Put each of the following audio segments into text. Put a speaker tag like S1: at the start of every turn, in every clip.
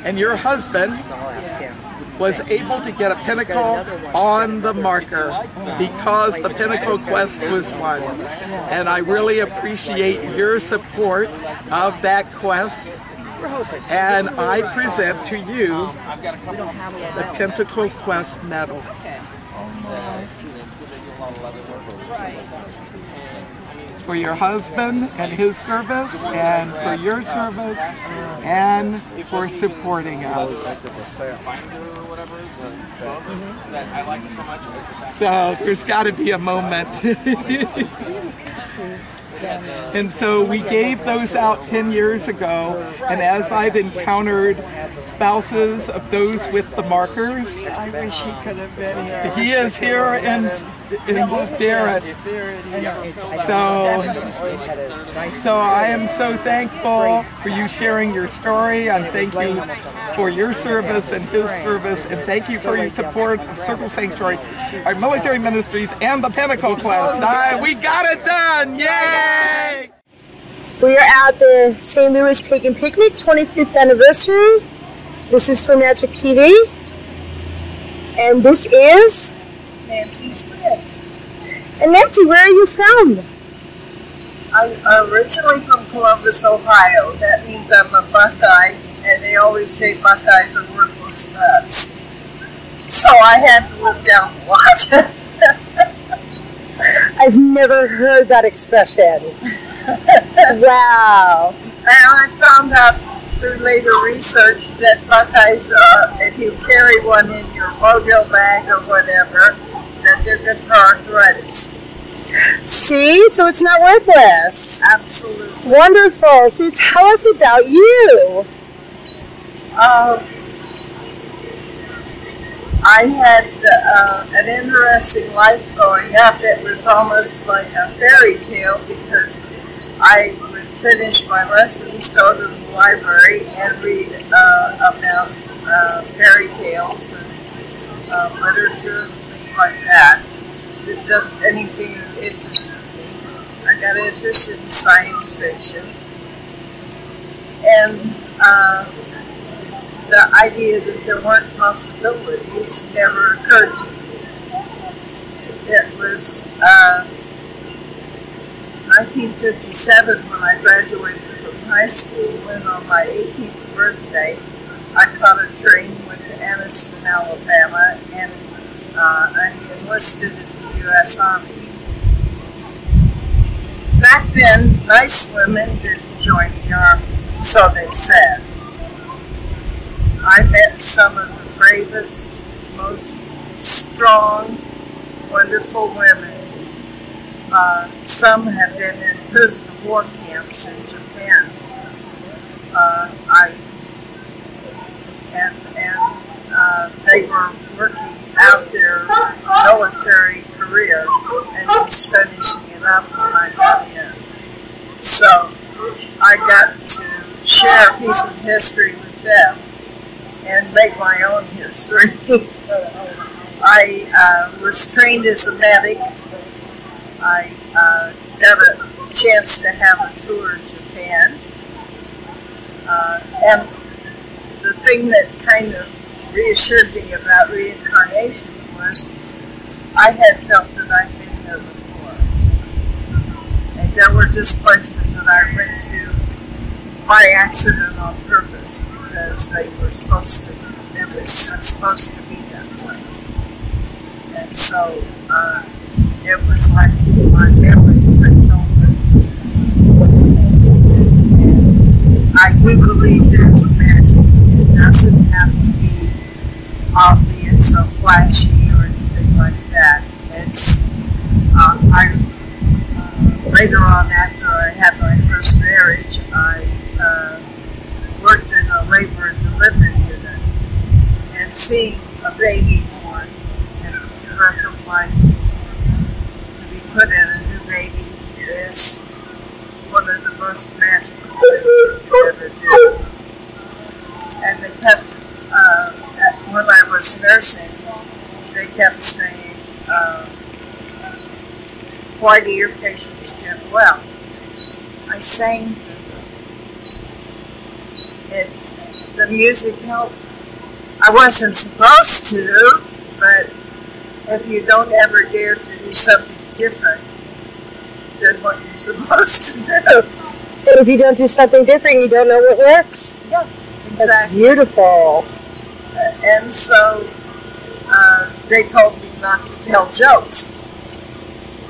S1: and your husband was able to get a Pentacle on the marker because the Pentacle quest was won. And I really appreciate your support of that quest. And I present to you the Pentacle Quest Medal. For your husband and his service, and for your service, and for supporting us. So there's got to be a moment. And so we gave those out 10 years ago, and as I've encountered spouses of those with the markers,
S2: I wish he could have been here.
S1: he is here in spirit. So I am so thankful for you sharing your story, and thank you for your service and his service, and thank you for your support of Circle Sanctuary, our military ministries, and the Pentacle Quest. We got it done! Yay!
S3: We are at the St. Louis Pagan Picnic 25th anniversary. This is for Magick TV. And this is
S4: Nancy Smith.
S3: And Nancy, where are you from?
S4: I'm originally from Columbus, Ohio. That means I'm a Buckeye, and they always say Buckeyes are worthless nuts. So I had to live down a lot.
S3: I've never heard that expression. Wow.
S4: And I found out through later research that Buckeyes, if you carry one in your mojo bag or whatever, that they're good for arthritis.
S3: See? So it's not worthless.
S4: Absolutely.
S3: Wonderful. So tell us about you.
S4: I had an interesting life growing up. It was almost like a fairy tale because I would finish my lessons, go to the library, and read about fairy tales and literature and things like that. Just anything that interested me. I got interested in science fiction. And the idea that there weren't possibilities never occurred to me. It was 1957 when I graduated from high school, and on my 18th birthday, I caught a train, went to Anniston, Alabama, and I enlisted in the U.S. Army. Back then, nice women didn't join the Army, so they said. I met some of the bravest, most strong, wonderful women. Some had been in prison war camps in Japan. They were working out their military career and just finishing it up when I got in. So I got to share a piece of history with them and make my own history. I was trained as a medic. I got a chance to have a tour of Japan. And the thing that kind of reassured me about reincarnation was I had felt that I'd been here before. And there were just places that I went to by accident on purpose because they were supposed to, it was supposed to be that way. And so it was like my memory clicked open. And I do believe there's magic. It doesn't have to be obvious or flashy or anything like that. It's later on, after I had my first marriage, I worked in a labor and delivery unit, and seeing a baby born and the birth of life to be put in a new baby is one of the most magical things you can ever do. And they kept, when I was nursing, they kept saying, why do your patients get well? I sang to them. the music helped. I wasn't supposed to, but if you don't ever dare to do something different than what you're supposed to do.
S3: And if you don't do something different, you don't know what works.
S4: Yeah, exactly.
S3: That's beautiful.
S4: And so they told me not to tell jokes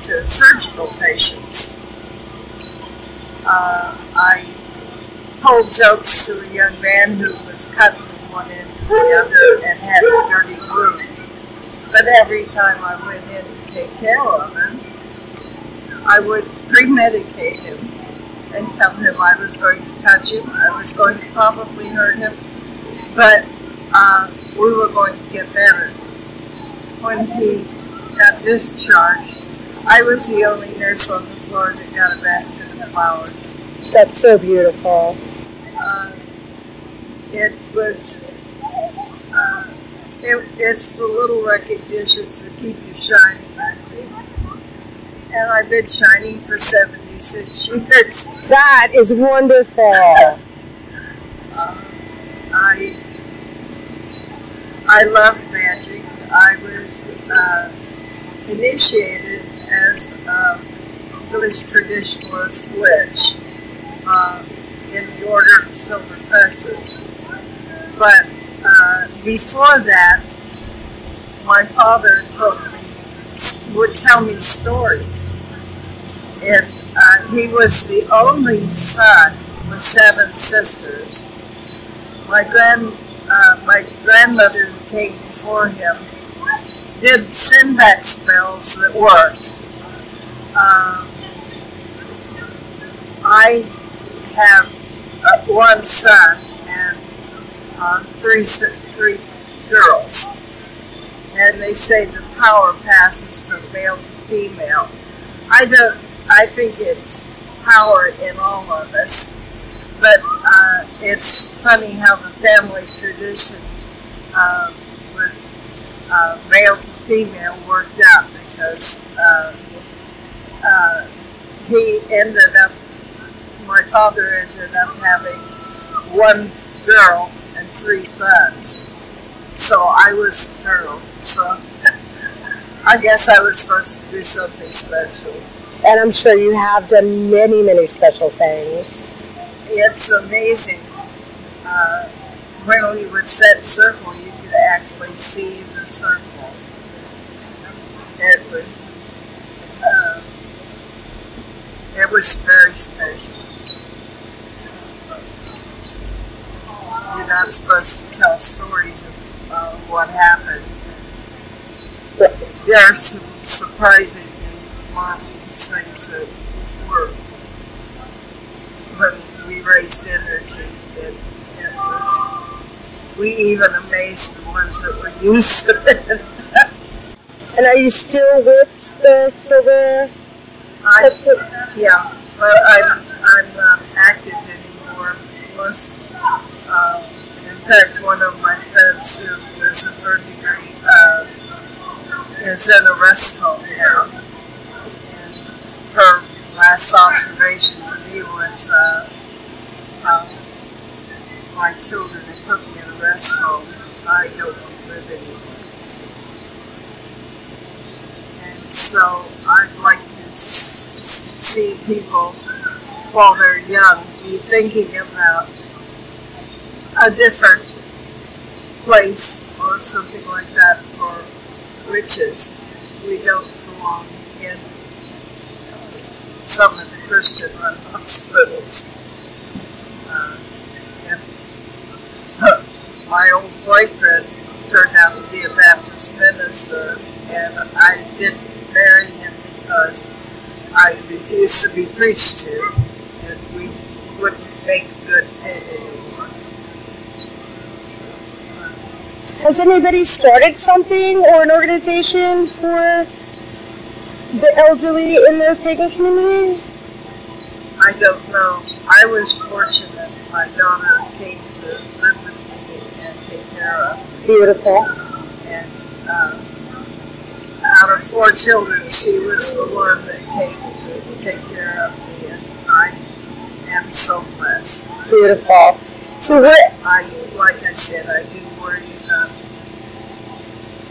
S4: to surgical patients. I told jokes to a young man who was cut from one end to the other and had a dirty wound. But every time I went in to take care of him, I would pre-medicate him and tell him I was going to touch him, I was going to probably hurt him, but we were going to get better. When he got discharged, I was the only nurse on the floor that got a basket of flowers.
S3: That's so beautiful.
S4: It was, it's the little recognitions that keep you shining, I think. And I've been shining for 76 years.
S3: That is wonderful.
S4: I love magic. I was initiated as a village traditionalist witch in the Order of the Silver Crescent. But before that, my father would tell me stories. And he was the only son with 7 sisters. My grandmother who came before him did send-back spells that worked. I have one son and 3 girls, and they say the power passes from male to female. I think it's power in all of us, but it's funny how the family tradition with male to female worked out, because my father ended up having 1 girl and 3 sons. So I was the girl. So I guess I was supposed to do something special.
S3: And I'm sure you have done many, many special things.
S4: It's amazing. When we would set circle, you could actually see the circle. It was very special. You're not supposed to tell stories of what happened. There are some surprising and marvelous things that were, when we raised energy, we even amazed the ones that were used to it.
S3: And are you still with the Silver?
S4: Yeah, but I'm not active anymore. Plus, in fact, one of my friends who was a 3rd degree is in a rest home now. And her last observation to me was, my children are put me in a rest home. I don't want to live anymore. And so I'd like to see people, while they're young, be thinking about a different place or something like that for witches. We don't belong in some of the Christian-run hospitals. My old boyfriend turned out to be a Baptist minister, and I didn't marry him because I refused to be preached to, and we wouldn't make a good fit anymore. So,
S3: Has anybody started something or an organization for the elderly in the pagan community?
S4: I don't know. I was fortunate. My daughter came to live with me and take care of me.
S3: Beautiful.
S4: And out of 4 children, she was the one that came to take care of me, and I am so blessed.
S3: Beautiful. So what?
S4: Like I said, I do worry about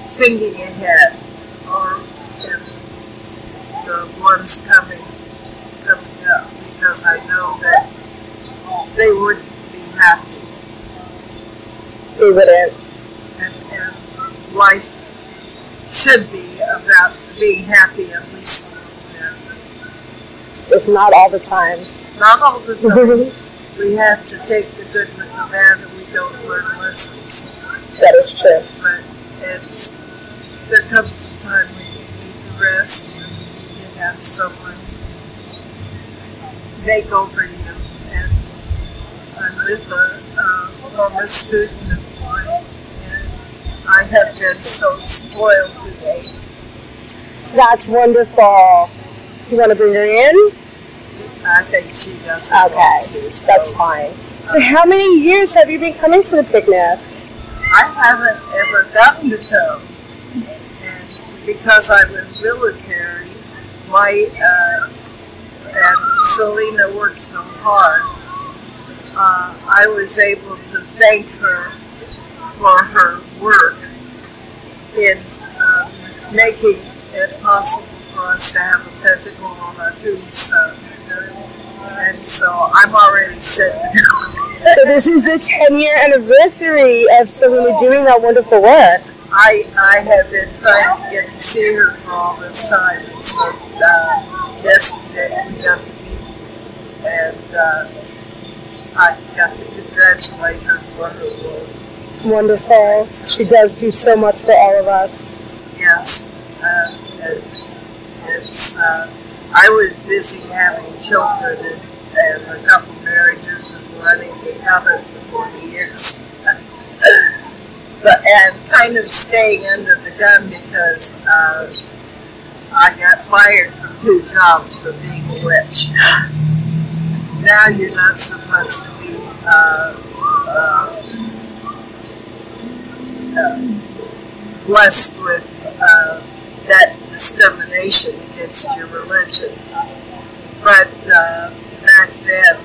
S4: thinking ahead, or the ones coming up, because I know that they wouldn't be happy.
S3: They wouldn't.
S4: And life should be about being happy at least,
S3: if not all the time.
S4: Not all the time. We have to take the good with the bad, and we don't learn lessons.
S3: That is true.
S4: But there comes a time when you need to rest, and to have someone make over you. And I'm with a former student of mine, and I have been so spoiled today.
S3: That's wonderful. You want to bring her in?
S4: I think she doesn't
S3: Okay,
S4: want to, so
S3: that's fine. So how many years have you been coming to the picnic?
S4: I haven't ever gotten to come. And because I was military, and Selena worked so hard, I was able to thank her for her work in making it possible for us to have a pentacle on our tombstone. And so I'm already set to go.
S3: So this is the 10-year anniversary of Selena doing that wonderful work.
S4: I have been trying to get to see her for all this time, and so yesterday we got to meet, and I got to congratulate her for her work.
S3: Wonderful. She does do so much for all of us.
S4: Yes, I was busy having children and a couple marriages and running the coven for 40 years. And kind of staying under the gun because I got fired from 2 jobs for being a witch. Now you're not supposed to be blessed with that discrimination against your religion. But back then,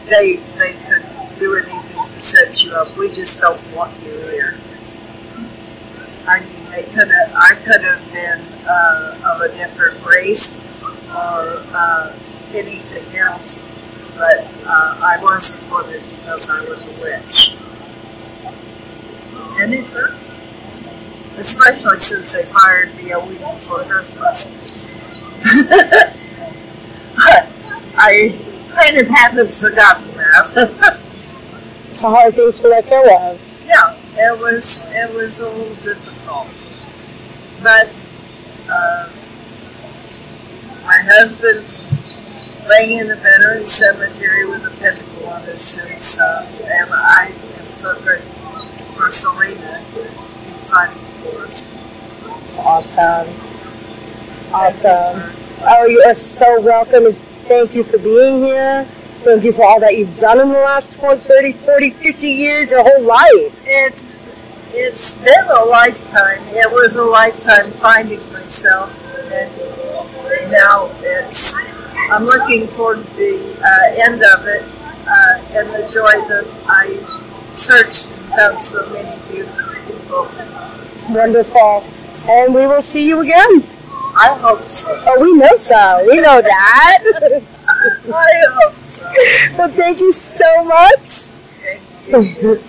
S4: they couldn't do anything to set you up. We just don't want you here. I mean, I could have been of a different race or anything else, but I wasn't wanted because I was a witch. And it hurt. Especially since they fired me a week before Christmas. I kind of haven't forgotten that.
S3: It's a hard thing to let go of.
S4: Yeah, it was a little difficult. But my husband's laying in a veteran cemetery with a pentacle on his tombstone, and I am so grateful for Selena to be fighting for us.
S3: Awesome. Awesome. Oh, you are so welcome, and thank you for being here. Thank you for all that you've done in the last 20, 30, 40, 50 years, your whole life.
S4: It's been a lifetime. It was a lifetime finding myself, and now I'm looking toward the end of it, and the joy that I searched and found so many beautiful people.
S3: Wonderful. And we will see you again.
S4: I hope so.
S3: Oh, we know so. We know that.
S4: I hope so.
S3: Well, thank you so much.
S4: Thank you.